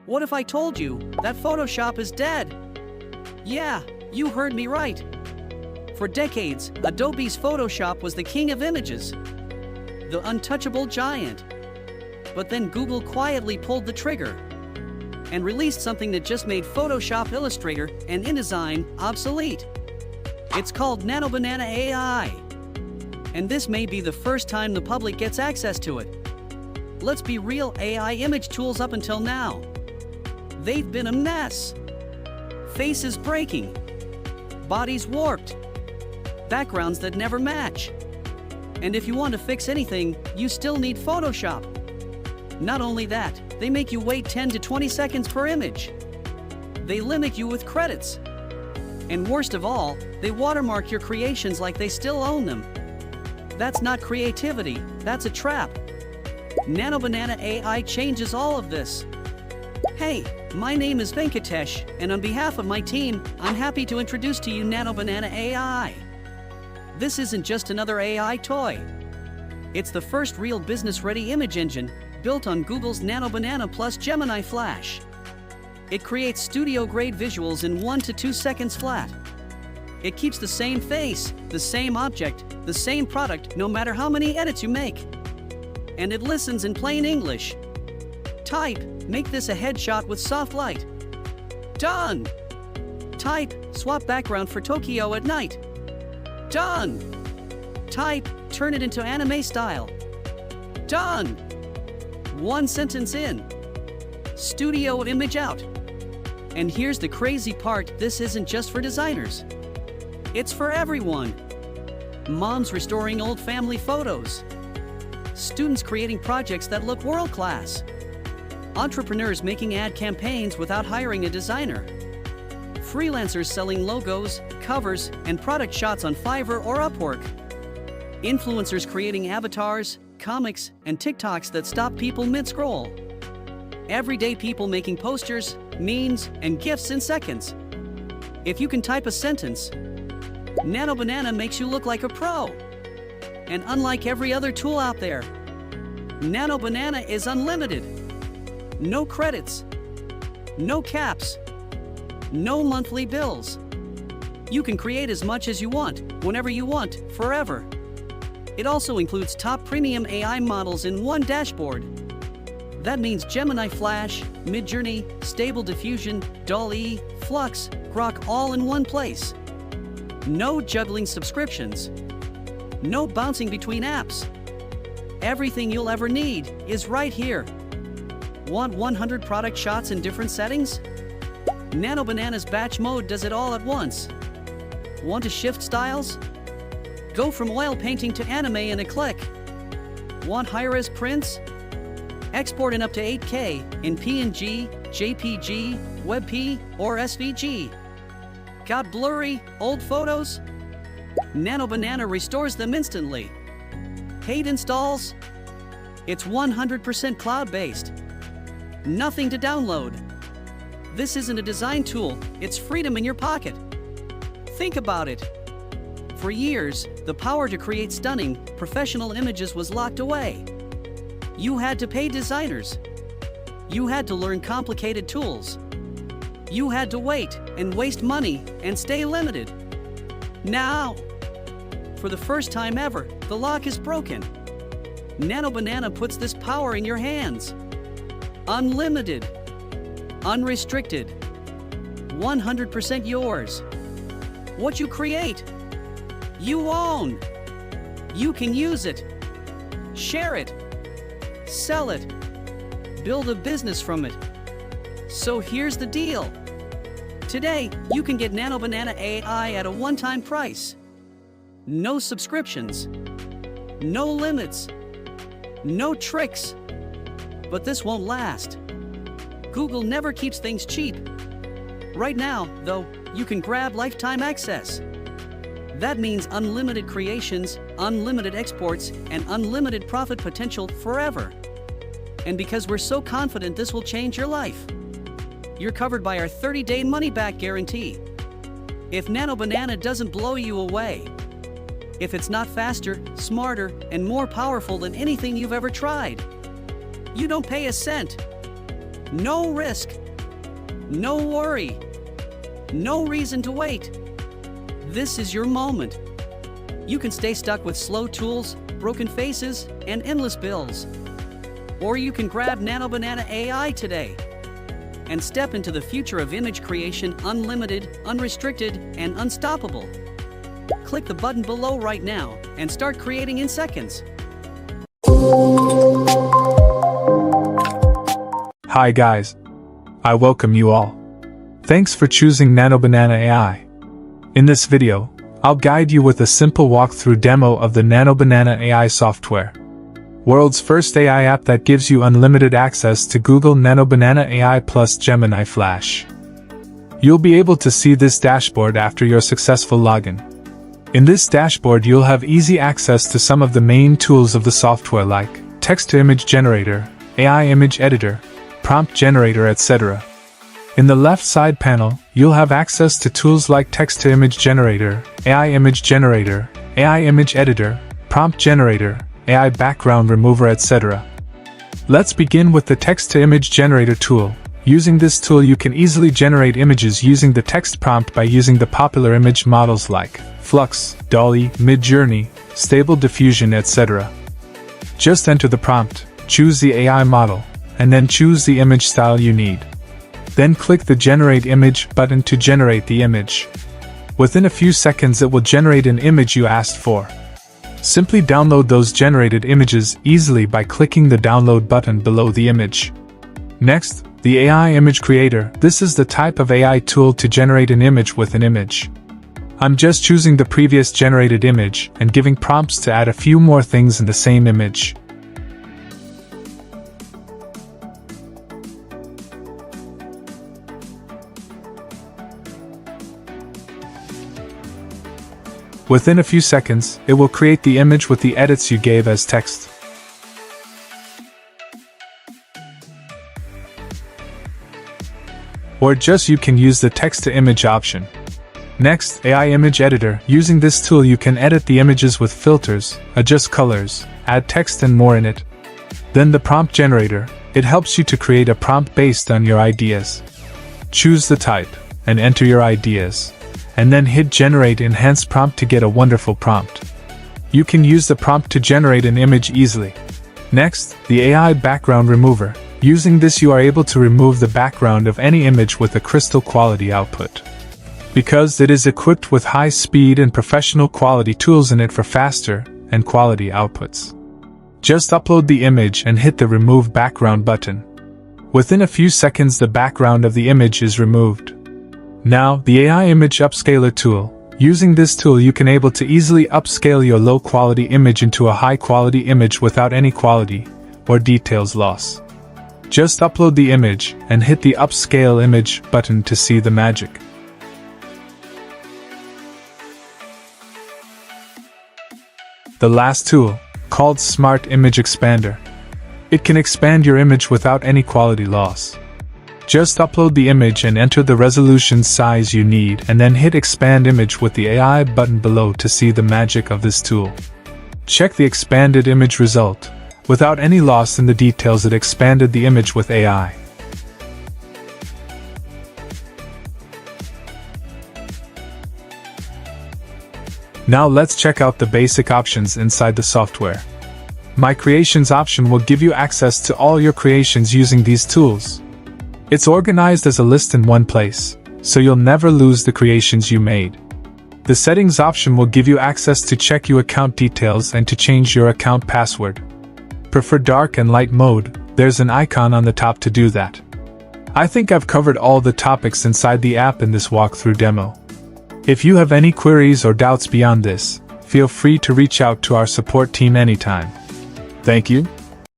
What if I told you that Photoshop is dead? Yeah, you heard me right. For decades, Adobe's Photoshop was the king of images, the untouchable giant. But then Google quietly pulled the trigger and released something that just made Photoshop, Illustrator, and InDesign obsolete. It's called NanoBanana AI. And this may be the first time the public gets access to it. Let's be real, AI image tools up until now, they've been a mess. Faces breaking, bodies warped, backgrounds that never match. And if you want to fix anything, you still need Photoshop. Not only that, they make you wait 10 to 20 seconds per image. They limit you with credits. And worst of all, they watermark your creations like they still own them. That's not creativity, that's a trap. NanoBanana AI changes all of this. Hey, my name is Venkatesh, and on behalf of my team, I'm happy to introduce to you NanoBanana AI. This isn't just another AI toy. It's the first real business-ready image engine built on Google's NanoBanana plus Gemini Flash. It creates studio-grade visuals in 1 to 2 seconds flat. It keeps the same face, the same object, the same product, no matter how many edits you make. And it listens in plain English. Type, make this a headshot with soft light. Done! Type, swap background for Tokyo at night. Done! Type, turn it into anime style. Done! One sentence in. Studio image out. And here's the crazy part, this isn't just for designers. It's for everyone. Moms restoring old family photos. Students creating projects that look world-class. Entrepreneurs making ad campaigns without hiring a designer. Freelancers selling logos, covers, and product shots on Fiverr or Upwork. Influencers creating avatars, comics, and TikToks that stop people mid-scroll. Everyday people making posters, memes, and GIFs in seconds. If you can type a sentence, NanoBanana makes you look like a pro. And unlike every other tool out there, NanoBanana is unlimited. No credits, no caps, no monthly bills. You can create as much as you want, whenever you want, forever. It also includes top premium AI models in one dashboard. That means Gemini Flash, Midjourney, Stable Diffusion, DALL-E, Flux, Grok all in one place. No juggling subscriptions. No bouncing between apps. Everything you'll ever need is right here. Want 100 product shots in different settings? NanoBanana's batch mode does it all at once. Want to shift styles? Go from oil painting to anime in a click. Want high-res prints? Export in up to 8K in PNG, JPG, WebP, or SVG. Got blurry, old photos? NanoBanana restores them instantly. Paid installs? It's 100% cloud-based. Nothing to download. This isn't a design tool, it's freedom in your pocket. Think about it. For years, the power to create stunning, professional images was locked away. You had to pay designers. You had to learn complicated tools. You had to wait and waste money and stay limited. Now, for the first time ever, the lock is broken. NanoBanana puts this power in your hands. Unlimited, unrestricted, 100% yours. What you create, you own. You can use it, share it, sell it, build a business from it. So here's the deal. Today, you can get NanoBanana AI at a one-time price. No subscriptions, no limits, no tricks. But this won't last. Google never keeps things cheap. Right now, though, you can grab lifetime access. That means unlimited creations, unlimited exports, and unlimited profit potential forever. And because we're so confident this will change your life, you're covered by our 30-day money-back guarantee. If NanoBanana doesn't blow you away, if it's not faster, smarter, and more powerful than anything you've ever tried, you don't pay a cent. No risk. No worry. No reason to wait. This is your moment. You can stay stuck with slow tools, broken faces, and endless bills. Or you can grab NanoBanana AI today and step into the future of image creation, unlimited, unrestricted, and unstoppable. Click the button below right now and start creating in seconds. Hi guys. I welcome you all. Thanks for choosing NanoBanana AI. In this video, I'll guide you with a simple walkthrough demo of the NanoBanana AI software. World's first AI app that gives you unlimited access to Google NanoBanana AI plus Gemini Flash. You'll be able to see this dashboard after your successful login. In this dashboard you'll have easy access to some of the main tools of the software like text-to-image generator, AI image editor, prompt generator, etc. In the left side panel, you'll have access to tools like text-to-image generator, AI image generator, AI image editor, prompt generator, AI background remover, etc. Let's begin with the text-to-image generator tool. Using this tool you can easily generate images using the text prompt by using the popular image models like Flux, DALL-E, Midjourney, Stable Diffusion, etc. Just enter the prompt, choose the AI model, and then choose the image style you need. Then click the Generate Image button to generate the image. Within a few seconds it will generate an image you asked for. Simply download those generated images easily by clicking the download button below the image. Next, the AI image creator. This is the type of AI tool to generate an image with an image. I'm just choosing the previous generated image and giving prompts to add a few more things in the same image. Within a few seconds, it will create the image with the edits you gave as text. Or just you can use the text-to-image option. Next, AI image editor. Using this tool you can edit the images with filters, adjust colors, add text and more in it. Then the prompt generator. It helps you to create a prompt based on your ideas. Choose the type, and enter your ideas. And then hit Generate Enhance Prompt to get a wonderful prompt. You can use the prompt to generate an image easily. Next, the AI background remover. Using this you are able to remove the background of any image with a crystal quality output. Because it is equipped with high speed and professional quality tools in it for faster and quality outputs. Just upload the image and hit the Remove Background button. Within a few seconds the background of the image is removed. Now, the AI Image Upscaler tool. Using this tool you can able to easily upscale your low-quality image into a high-quality image without any quality or details loss. Just upload the image and hit the Upscale Image button to see the magic. The last tool, called Smart Image Expander. It can expand your image without any quality loss. Just upload the image and enter the resolution size you need and then hit Expand Image with the AI button below to see the magic of this tool. Check the expanded image result. Without any loss in the details it expanded the image with AI. Now let's check out the basic options inside the software. My Creations option will give you access to all your creations using these tools. It's organized as a list in one place, so you'll never lose the creations you made. The Settings option will give you access to check your account details and to change your account password. Prefer dark and light mode. There's an icon on the top to do that. I think I've covered all the topics inside the app in this walkthrough demo. If you have any queries or doubts beyond this, feel free to reach out to our support team anytime. Thank you.